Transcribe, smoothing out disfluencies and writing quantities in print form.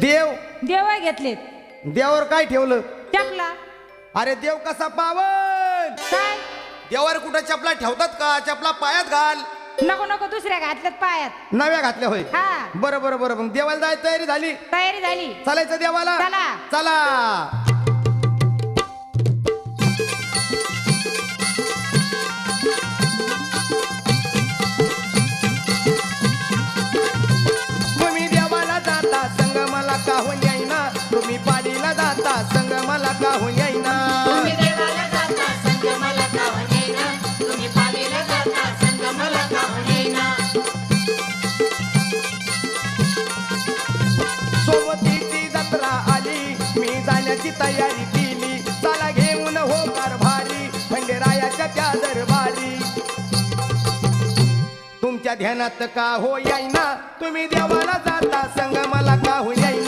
देव देव घेतलेत. देवावर काय ठेवलं? चपला. अरे देव कसा पावन? काय देवावर कुठं चपला ठेवतात का? चपला पायात घाल. नको नको दुसऱ्या घातल्यात पायात. नव्या घातल्या होय. हा बरं बरं बरं मग देवाला जायची तयारी झाली? तयारी झाली. चालायचं देवाला? चला. चला. तुम्ही देवाला जाता संग मला काहून येईना, तुम्ही पाडीला जाता संग मला काहून येईना. तुम्ही देवाला जाता संग मला काहून येईना, तुम्ही पालीला जाता संग मला काहून येईना. सोबतीची जत्रा आली, मी जाण्याची तयारी केली. चला घेऊन हो कारभारी खंडेरायाच्या त्या दरबारी. तुमच्या ध्यानात का हो येईना, तुम्ही देवाला जाता संग मला काहून येईना.